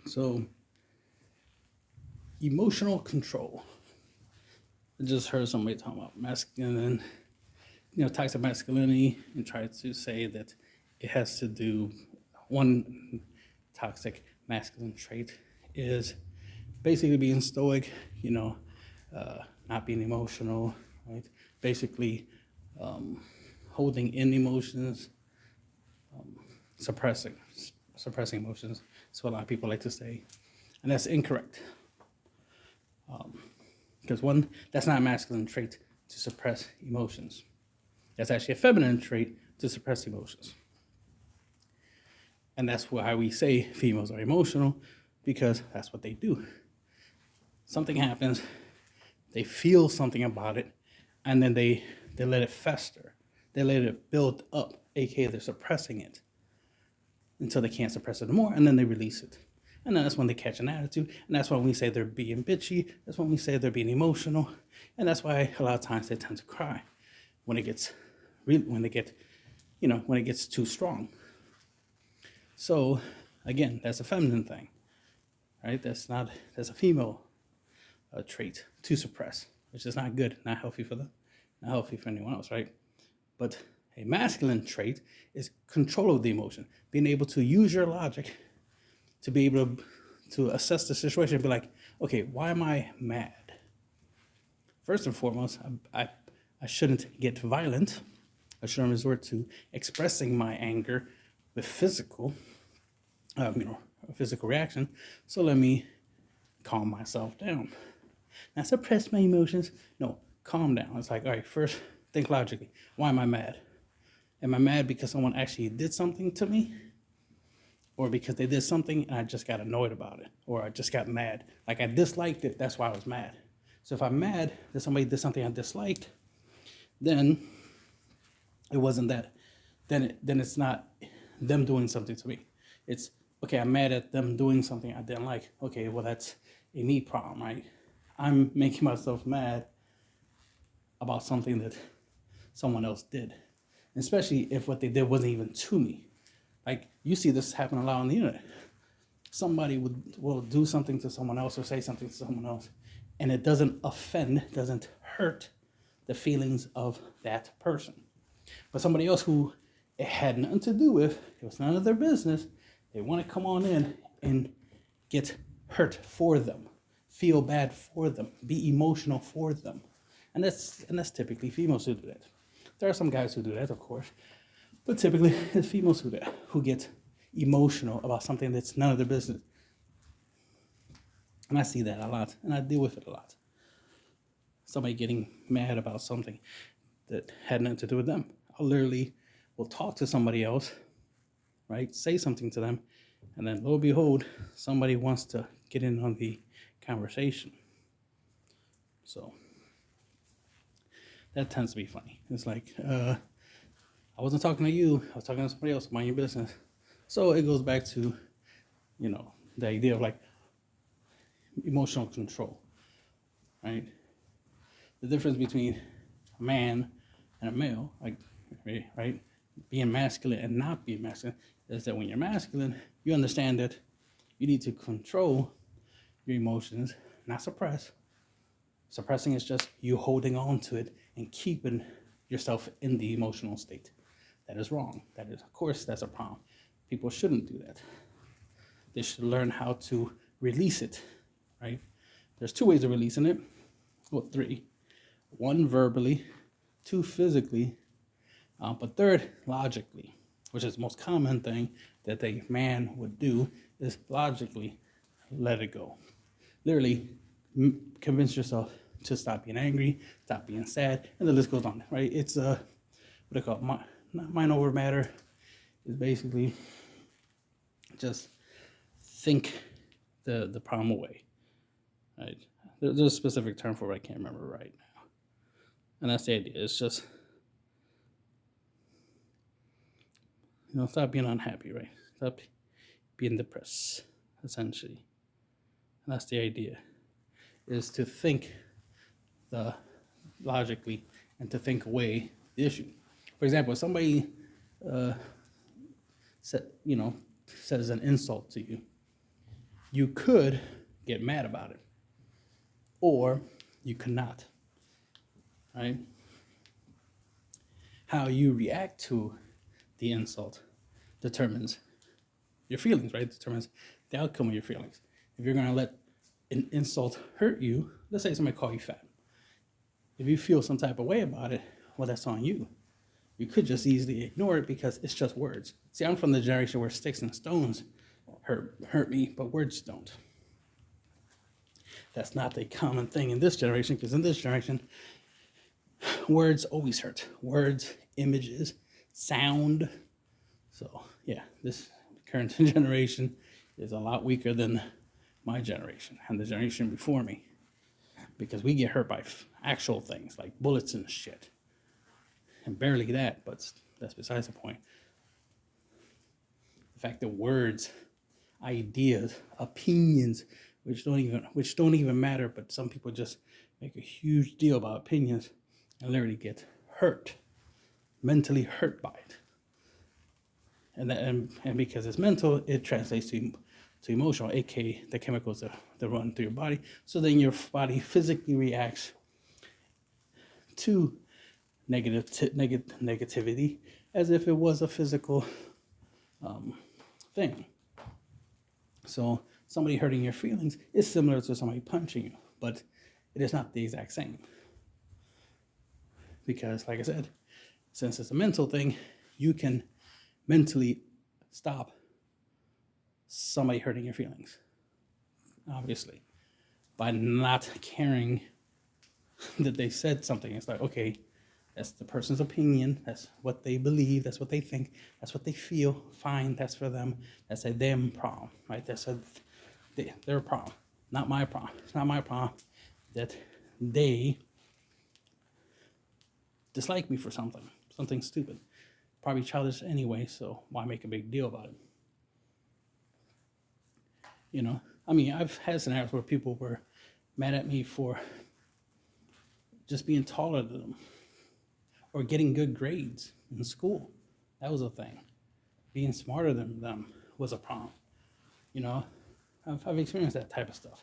So, emotional control. I just heard somebody talking about masculine, toxic masculinity, and tried to say that it has to do one toxic masculine trait is basically being stoic, not being emotional, right? Basically, um, holding in emotions, suppressing suppressing emotions. That's what a lot of people like to say, and that's incorrect. Because one, that's not a masculine trait to suppress emotions. That's actually a feminine trait to suppress emotions. And that's why we say females are emotional, because that's what they do. Something happens, they feel something about it, and then they let it fester. They let it build up, aka they're suppressing it until they can't suppress it anymore, and then they release it. And then that's when they catch an attitude, and that's when we say they're being bitchy. That's when we say they're being emotional, and that's why a lot of times they tend to cry when it gets, when they get, when it gets too strong. So, again, that's a feminine thing, right? That's a female trait to suppress, which is not good, not healthy for them, not healthy for anyone else, right? But a masculine trait is control of the emotion, being able to use your logic to be able to assess the situation and be like, okay, why am I mad? First and foremost, I shouldn't get violent. I shouldn't resort to expressing my anger with a physical reaction. So let me calm myself down. Not suppress my emotions. No, calm down. It's like, all right, first think logically. Why am I mad? Am I mad because someone actually did something to me? Or because they did something and I just got annoyed about it? Or I just got mad? Like I disliked it, that's why I was mad. So if I'm mad that somebody did something I disliked, then it wasn't that. Then it's not them doing something to me. It's, okay, I'm mad at them doing something I didn't like. Okay, well, that's a me problem, right? I'm making myself mad about something that someone else did, especially if what they did wasn't even to me. Like, you see this happen a lot on the internet. Somebody will do something to someone else or say something to someone else, and it doesn't offend, doesn't hurt the feelings of that person. But somebody else who it had nothing to do with, it was none of their business, they want to come on in and get hurt for them, feel bad for them, be emotional for them. And that's typically females who do that. There are some guys who do that, of course, but typically it's females who do that, who get emotional about something that's none of their business. And I see that a lot, and I deal with it a lot. Somebody getting mad about something that had nothing to do with them. I literally will talk to somebody else, right? Say something to them, and then lo and behold, somebody wants to get in on the conversation. So that tends to be funny. It's like, I wasn't talking to you, I was talking to somebody else, mind your business. So it goes back to, the idea of like emotional control, right? The difference between a man and a male, like, right? Being masculine and not being masculine is that when you're masculine, you understand that you need to control your emotions, not suppress. Suppressing is just you holding on to it and keeping yourself in the emotional state. That is wrong. That is, of course, that's a problem. People shouldn't do that. They should learn how to release it, right? There's two ways of releasing it. Well, three. One, verbally. Two, physically. But third, logically, which is the most common thing that a man would do, is logically let it go. Literally, convince yourself to stop being angry, stop being sad, and the list goes on, right? It's what they call mind over matter. Is basically just think the problem away, right? There's a specific term for it, I can't remember right now. And that's the idea. It's just, stop being unhappy, right? Stop being depressed, essentially. And that's the idea, is to think the logically and to think away the issue. For example, if somebody says an insult to you, You could get mad about it, or you could not, right? How you react to the insult determines your feelings, right? Determines the outcome of your feelings. If you're going to let an insult hurt you, let's say somebody call you fat. If you feel some type of way about it, well, that's on you. You could just easily ignore it because it's just words. See, I'm from the generation where sticks and stones hurt me, but words don't. That's not the common thing in this generation, because in this generation, words always hurt. Words, images, sound. So yeah, this current generation is a lot weaker than my generation and the generation before me, because we get hurt by actual things like bullets and shit. And barely that, but that's besides the point. The fact that words, ideas, opinions, which don't even matter, but some people just make a huge deal about opinions and literally get hurt, mentally hurt by it. And because it's mental, it translates to emotional, aka the chemicals that run through your body. So then your body physically reacts to negativity as if it was a physical thing. So somebody hurting your feelings is similar to somebody punching you, but it is not the exact same. Because, like I said, since it's a mental thing, you can mentally stop somebody hurting your feelings, obviously, by not caring that they said something. It's like, okay, that's the person's opinion, that's what they believe, that's what they think, that's what they feel, fine, that's for them, that's a them problem, right? That's their problem, not my problem. It's not my problem that they dislike me for something stupid, probably childish anyway, so why make a big deal about it? You know, I mean, I've had scenarios where people were mad at me for just being taller than them or getting good grades in school. That was a thing. Being smarter than them was a problem. You know, I've experienced that type of stuff.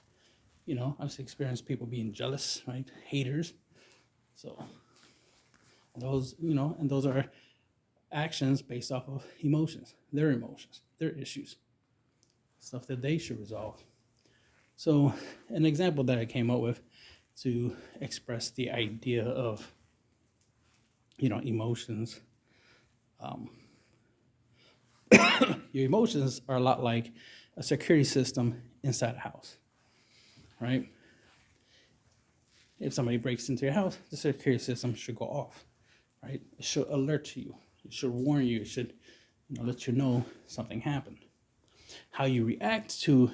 You know, I've experienced people being jealous, right? Haters. So those, you know, and those are actions based off of emotions, their issues, stuff that they should resolve. So an example that I came up with to express the idea of, you know, emotions. Your emotions are a lot like a security system inside a house, right? If somebody breaks into your house, the security system should go off, right? It should alert you. It should warn you. It should, you know, let you know something happened. How you react to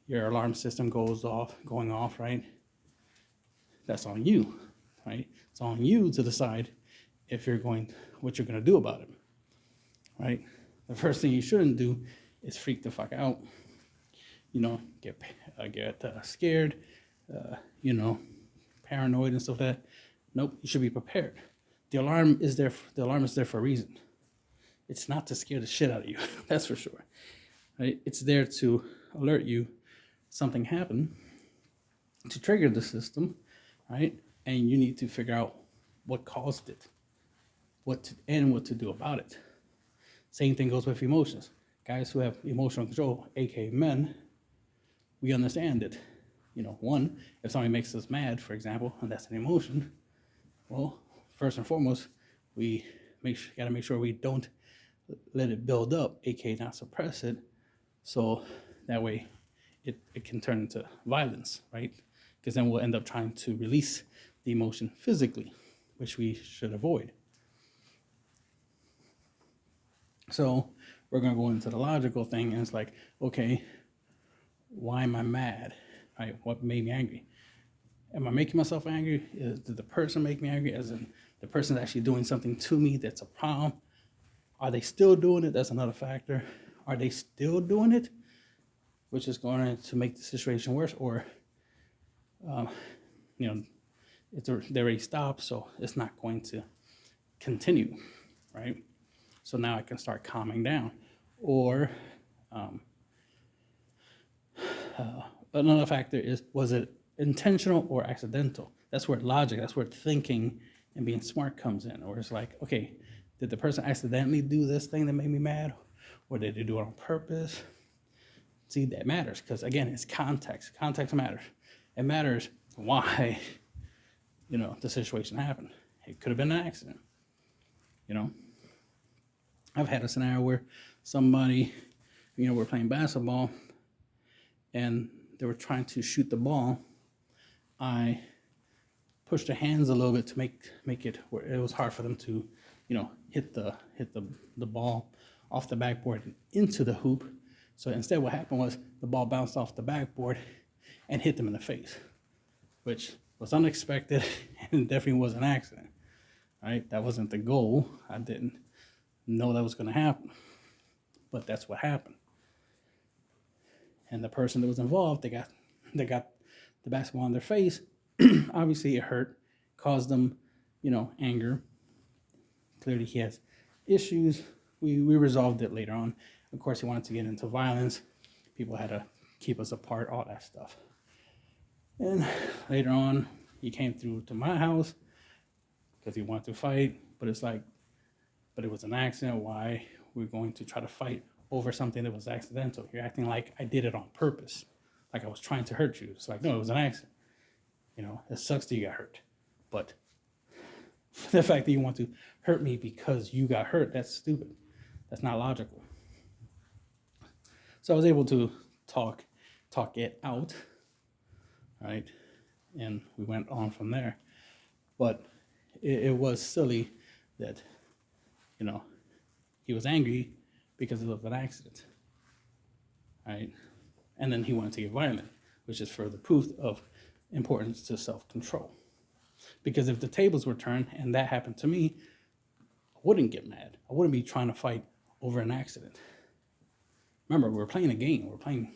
your alarm system going off, right? That's on you, right? It's on you to decide what you're going to do about it, right? The first thing you shouldn't do is freak the fuck out, you know, get scared, you know, paranoid and stuff like that. Nope, you should be prepared. The alarm is there for a reason. It's not to scare the shit out of you, that's for sure. Right? It's there to alert you something happened, to trigger the system, right? And you need to figure out what caused it, what to do about it. Same thing goes with emotions. Guys who have emotional control, aka men, we understand it. You know, one, if somebody makes us mad, for example, and that's an emotion, well, first and foremost, we gotta make sure we don't let it build up, aka not suppress it, so that way it can turn into violence, right? Because then we'll end up trying to release the emotion physically, which we should avoid. So we're going to go into the logical thing, and it's like, okay, why am I mad? Right? What made me angry? Am I making myself angry? Did the person make me angry? As in, the person actually doing something to me that's a problem? Are they still doing it? That's another factor. Are they still doing it? Which is going to make the situation worse, or, you know, they already stopped, so it's not going to continue, right? So now I can start calming down. Or another factor is, was it intentional or accidental? That's where logic, that's where thinking and being smart comes in. Or it's like, okay, did the person accidentally do this thing that made me mad? Or did they do it on purpose? See, that matters because, again, it's context. Context matters. It matters why, the situation happened. It could have been an accident. I've had a scenario where somebody, we're playing basketball and they were trying to shoot the ball. I pushed their hands a little bit to make it where it was hard for them to, hit the ball off the backboard and into the hoop. So instead what happened was the ball bounced off the backboard and hit them in the face, which was unexpected and definitely was an accident, right? That wasn't the goal. I didn't know that was going to happen, but that's what happened. And the person that was involved, they got the basketball in their face. Obviously it hurt, caused them, anger. Clearly he has issues. We resolved it later on. Of course, he wanted to get into violence. People had to keep us apart, all that stuff. And later on, he came through to my house because he wanted to fight. But it's like, but it was an accident. Why we're going to try to fight over something that was accidental? You're acting like I did it on purpose, like I was trying to hurt you. It's like, no, it was an accident. It sucks that you got hurt. But the fact that you want to hurt me because you got hurt, that's stupid. That's not logical. So I was able to talk it out, right? And we went on from there. But it was silly that, he was angry because of an accident, right? And then he wanted to get violent, which is further proof of importance to self-control. Because if the tables were turned and that happened to me, I wouldn't get mad. I wouldn't be trying to fight over an accident. Remember, we're playing a game. We're playing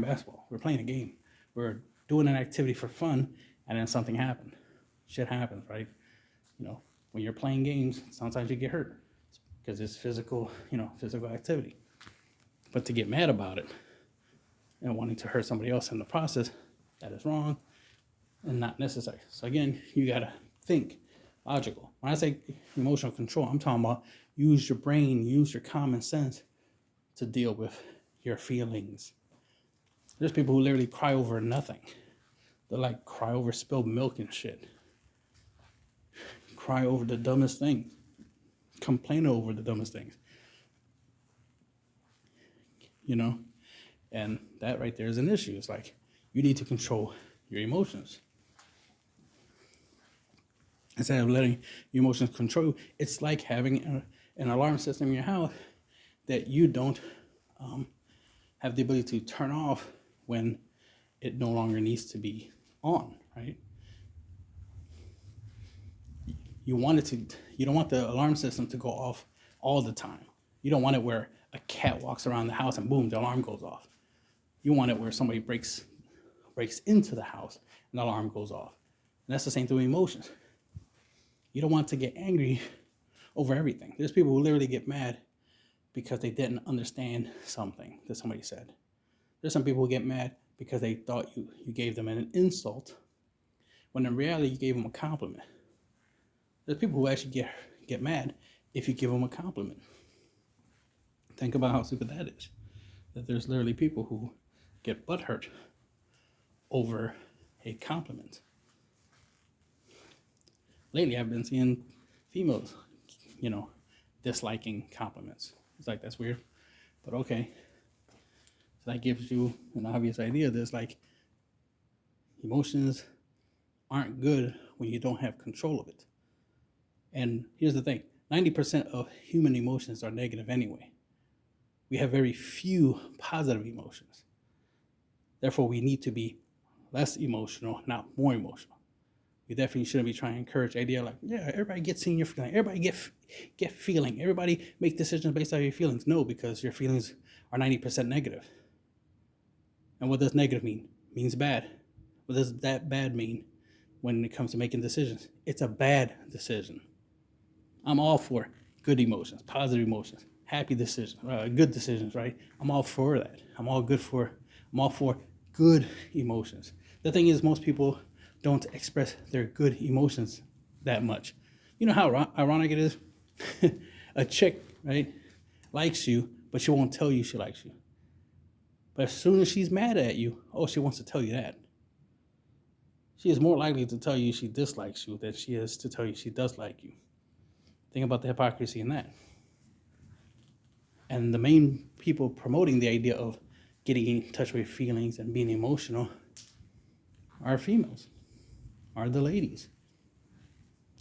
basketball. We're playing a game. We're doing an activity for fun, and then something happened. Shit happens, right? When you're playing games, sometimes you get hurt because it's physical, physical activity. But to get mad about it and wanting to hurt somebody else in the process, that is wrong and not necessary. So again, you gotta think logical. When I say emotional control, I'm talking about use your brain, use your common sense to deal with your feelings. There's people who literally cry over nothing. They like cry over spilled milk and shit. Cry over the dumbest things. Complain over the dumbest things. And that right there is an issue. It's like you need to control your emotions. Instead of letting your emotions control you, it's like having an alarm system in your house that you don't have the ability to turn off when it no longer needs to be on, right? You don't want the alarm system to go off all the time. You don't want it where a cat walks around the house and boom, the alarm goes off. You want it where somebody breaks into the house and the alarm goes off. And that's the same thing with emotions. You don't want to get angry over everything. There's people who literally get mad because they didn't understand something that somebody said. There's some people who get mad because they thought you gave them an insult, when in reality you gave them a compliment. There's people who actually get mad if you give them a compliment. Think about how stupid that is. That there's literally people who get butthurt over a compliment. Lately, I've been seeing females, disliking compliments. It's like, that's weird, but okay. So that gives you an obvious idea. There's like, emotions aren't good when you don't have control of it. And here's the thing, 90% of human emotions are negative anyway. We have very few positive emotions. Therefore, we need to be less emotional, not more emotional. We definitely shouldn't be trying to encourage the idea like, yeah, everybody get seen your feeling. Everybody get feeling. Everybody make decisions based on your feelings. No, because your feelings are 90% negative. And what does negative mean? It means bad. What does that bad mean when it comes to making decisions? It's a bad decision. I'm all for good emotions, positive emotions, happy decisions, good decisions, right? I'm all for that. I'm all for good emotions. The thing is, most people don't express their good emotions that much. You know how ironic it is? A chick, right, likes you, but she won't tell you she likes you. But as soon as she's mad at you, oh, she wants to tell you that. She is more likely to tell you she dislikes you than she is to tell you she does like you. Think about the hypocrisy in that. And the main people promoting the idea of getting in touch with feelings and being emotional are females, are the ladies.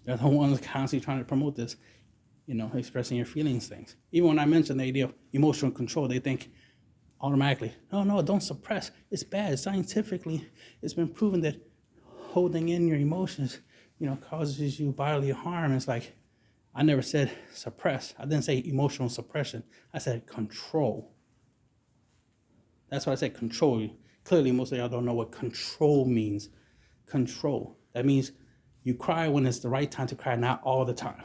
They're the ones constantly trying to promote this, expressing your feelings things. Even when I mention the idea of emotional control, they think automatically, no, don't suppress. It's bad. Scientifically, it's been proven that holding in your emotions, causes you bodily harm. It's like, I never said suppress. I didn't say emotional suppression. I said control. That's what I said, control. Clearly, most of y'all don't know what control means. Control. That means you cry when it's the right time to cry, not all the time.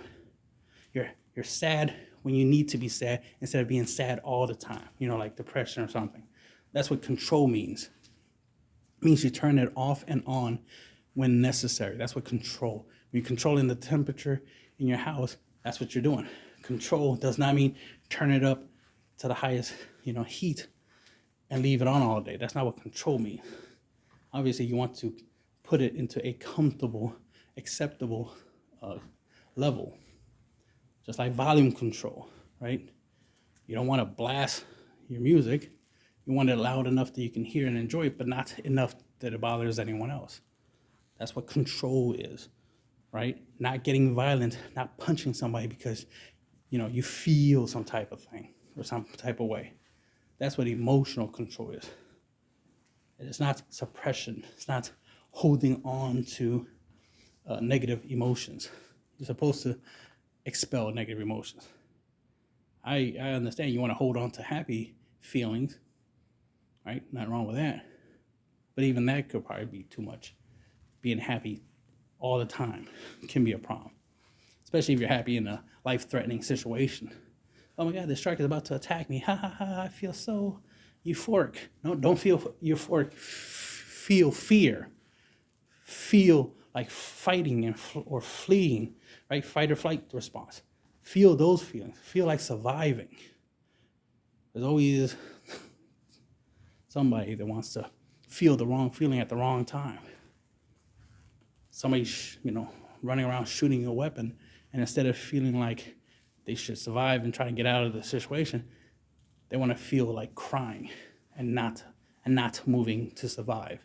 You're sad when you need to be sad instead of being sad all the time, like depression or something. That's what control means. It means you turn it off and on when necessary. That's what control. When you're controlling the temperature in your house, that's what you're doing. Control does not mean turn it up to the highest, heat and leave it on all day. That's not what control means. Obviously, you want to put it into a comfortable, acceptable level. Just like volume control, right? You don't want to blast your music. You want it loud enough that you can hear and enjoy it, but not enough that it bothers anyone else. That's what control is, right? Not getting violent, not punching somebody because, you feel some type of thing or some type of way. That's what emotional control is. It's not suppression. It's not holding on to negative emotions. You're supposed to expel negative emotions. I understand you want to hold on to happy feelings, right? Not wrong with that. But even that could probably be too much. Being happy all the time can be a problem, especially if you're happy in a life-threatening situation. Oh my God, this shark is about to attack me. Ha ha ha, I feel so euphoric. No, don't feel euphoric. Feel fear. Feel like fighting or fleeing, right? Fight or flight response. Feel those feelings. Feel like surviving. There's always somebody that wants to feel the wrong feeling at the wrong time. Somebody, running around shooting a weapon, and instead of feeling like they should survive and try to get out of the situation, they want to feel like crying and not moving to survive.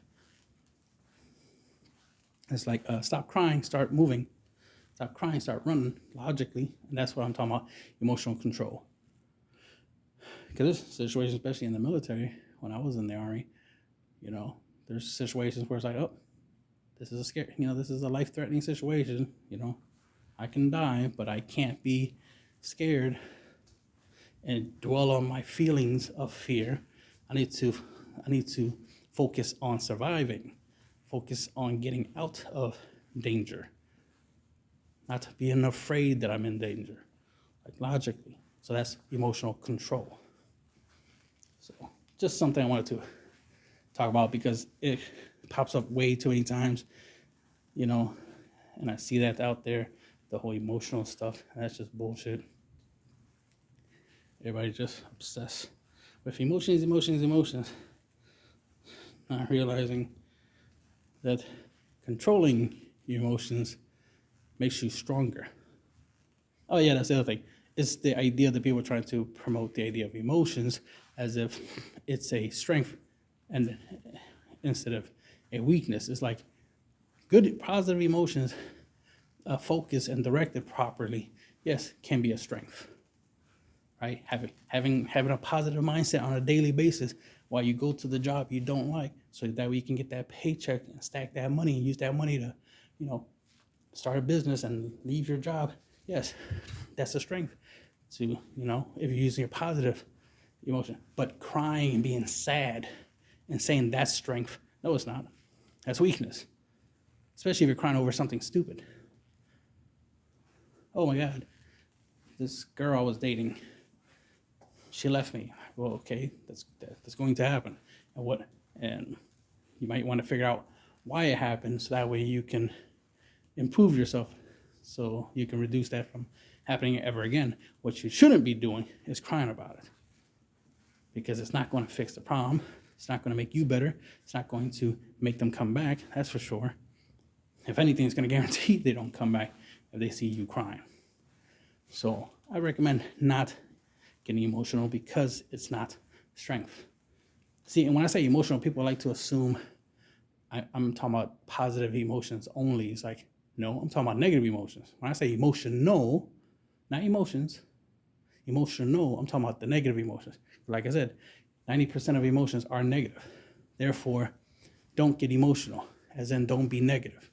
It's like, stop crying, start moving. Stop crying, start running, logically. And that's what I'm talking about, emotional control. Because there's situations, especially in the military, when I was in the Army, there's situations where it's like, oh, this is this is a life-threatening situation. I can die, but I can't be scared and dwell on my feelings of fear. I need to focus on surviving. Focus on getting out of danger, not being afraid that I'm in danger, like logically. So that's emotional control. So just something I wanted to talk about because it pops up way too many times, and I see that out there, the whole emotional stuff, and that's just bullshit. Everybody's just obsessed with emotions, not realizing that controlling your emotions makes you stronger. Oh yeah, that's the other thing. It's the idea that people are trying to promote the idea of emotions as if it's a strength and instead of a weakness. It's like good positive emotions focused and directed properly, yes, can be a strength. Right? Having a positive mindset on a daily basis while you go to the job you don't like, so that way you can get that paycheck and stack that money and use that money to, start a business and leave your job. Yes, that's a strength to, if you're using a positive emotion. But crying and being sad and saying that's strength, no, it's not. That's weakness. Especially if you're crying over something stupid. Oh my God, this girl I was dating, she left me. Well, okay, that's going to happen. And You might want to figure out why it happened, so that way you can improve yourself, so you can reduce that from happening ever again. What you shouldn't be doing is crying about it, because it's not going to fix the problem. It's not going to make you better. It's not going to make them come back, that's for sure. If anything, it's going to guarantee they don't come back if they see you crying. So I recommend not getting emotional, because it's not strength. See, and when I say emotional, people like to assume I'm talking about positive emotions only. It's like, no, I'm talking about negative emotions. When I say emotional, not emotions, emotional, I'm talking about the negative emotions. Like I said, 90% of emotions are negative. Therefore, don't get emotional, as in don't be negative.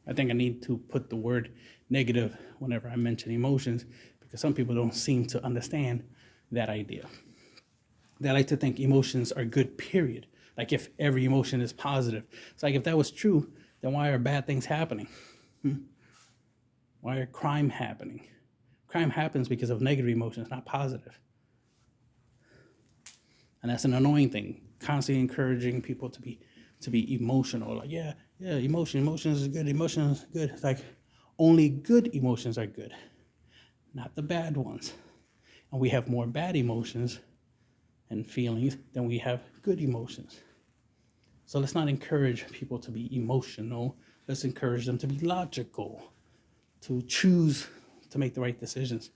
I think I need to put the word negative whenever I mention emotions, because some people don't seem to understand that idea. They like to think emotions are good, period. Like if every emotion is positive. It's like, if that was true, then why are bad things happening? Why are crime happening? Crime happens because of negative emotions, not positive. And that's an annoying thing, constantly encouraging people to be emotional. Like, yeah, emotions is good, emotions is good. It's like, only good emotions are good, not the bad ones. And we have more bad emotions and feelings than we have good emotions. So let's not encourage people to be emotional. Let's encourage them to be logical, to choose to make the right decisions.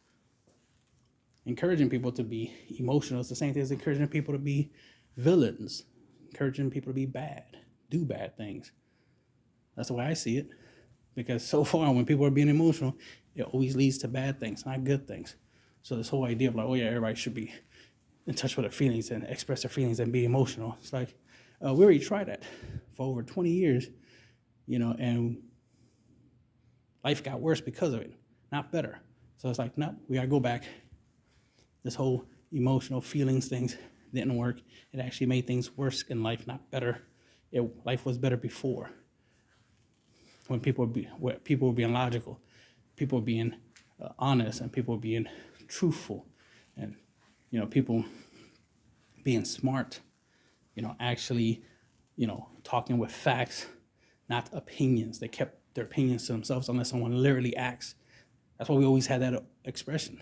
Encouraging people to be emotional is the same thing as encouraging people to be villains, encouraging people to be bad, do bad things. That's the way I see it. Because so far, when people are being emotional, it always leads to bad things, not good things. So this whole idea of like, oh yeah, everybody should be in touch with their feelings and express their feelings and be emotional. It's like, we already tried that for over 20 years, and life got worse because of it, not better. So it's like, no, we gotta go back. This whole emotional feelings things didn't work. It actually made things worse in life, not better. Life was better before, when people were being logical, people were being honest, and people were being truthful, and people being smart, actually, talking with facts, not opinions. They kept their opinions to themselves unless someone literally asks. That's why we always had that expression,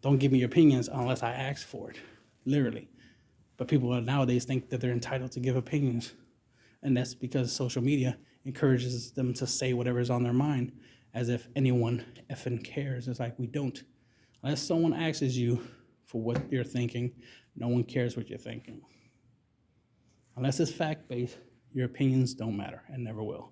don't give me your opinions unless I ask for it, literally. But people nowadays think that they're entitled to give opinions. And that's because social media encourages them to say whatever's on their mind, as if anyone effing cares. It's like, we don't. Unless someone asks you for what you're thinking, no one cares what you're thinking. Unless it's fact-based, your opinions don't matter and never will.